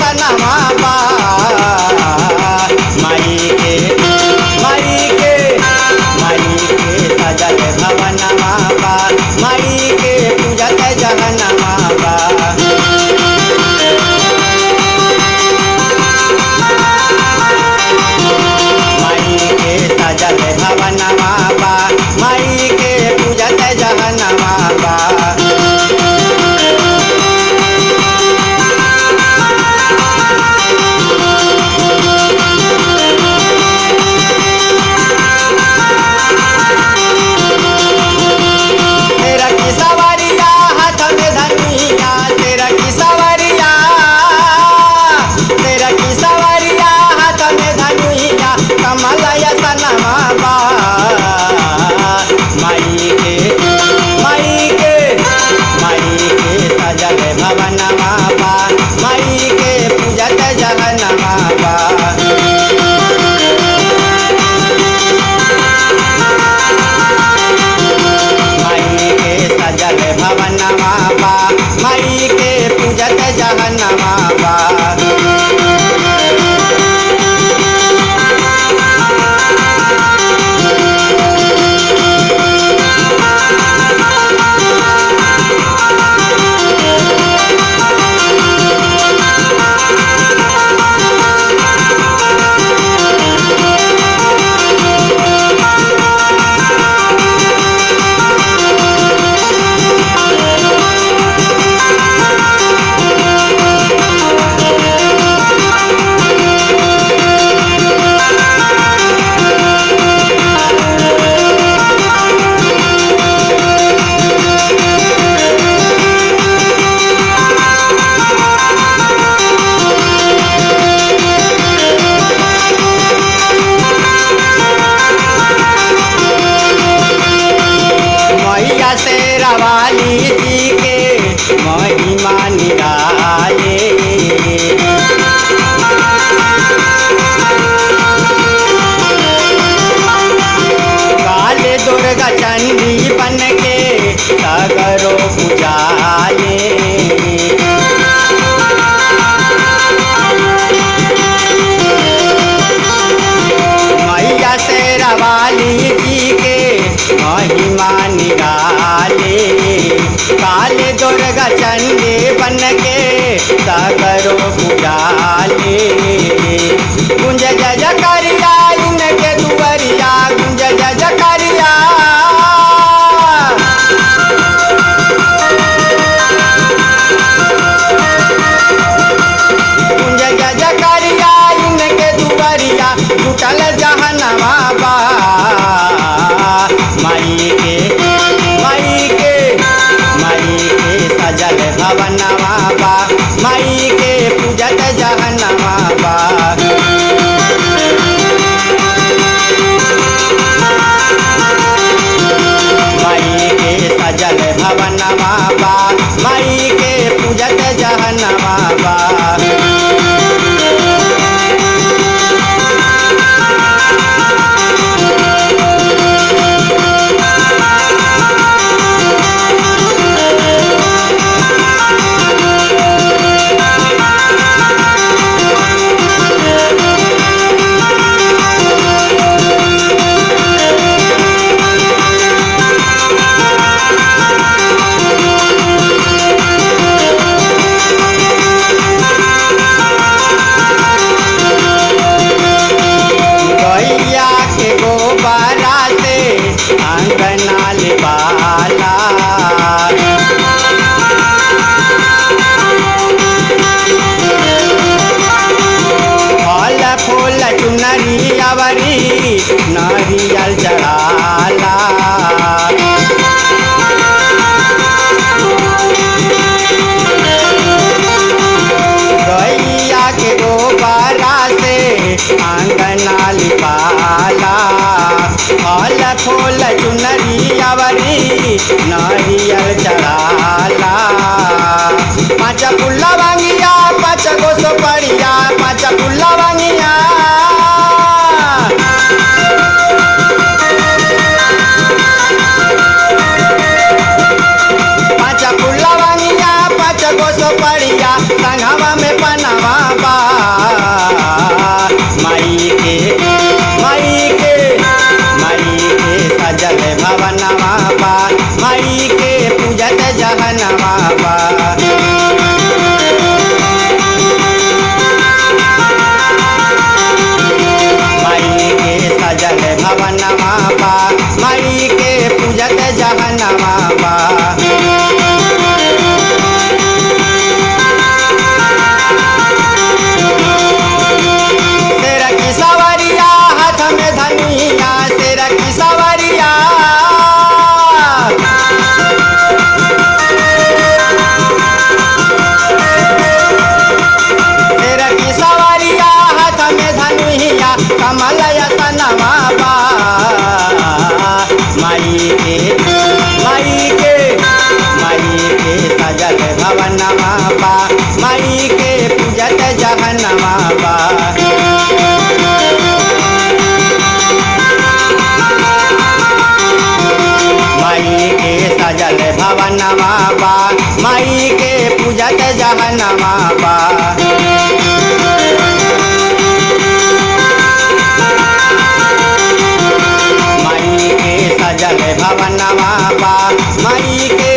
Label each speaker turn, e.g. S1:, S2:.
S1: सनमा बा माई के सजल भवनमा बा माई के पूजत जहनमा बा माई के सजल भवनमा बा माई के पूजत जहनमा बा कमलय सनमा बा माई के सजल भवनमा बा माई के पूजत जहनमा बा माई के सजल भवनमा बा माई के पूजत जहनमा बा शेरवाली जी के महिमा निराले काले दुर्गा चंडी बन के सगरो पुजाले मैया शेरवाली जी के महिमा निराले काले दुर्गा चंडी बन के सागरो पुजाले गुंज जय जकरिया इनके दुवरिया गुंज जय जकरिया गुंज जय जकरिया इनके दुवरिया टूटल जहनमा बा माई के सजल भवनमा बा माई के पूजत जहनमा बा माई के सजल भवनमा बा माई के पूजत जहनमा बा अंगना लिपाला फल फूल चुनरी अवरी नारियल चढ़ाला गैया के गोबरा से अंगना लिपाला फल फूल चुनरी अवरी नारियल चढ़ाला पाँच पुल्ला वांगिया पाँच गो सुपड़िया पाँच पुल्ला वांगिया पाँच पुल्ला वांगिया पाँच गो सुपड़िया संगवा में पनवा जहनवा बा। माई के सजल भवनवा बा, माई के पूजत जहनवा बा। माई के सजल भवनवा बा, माई के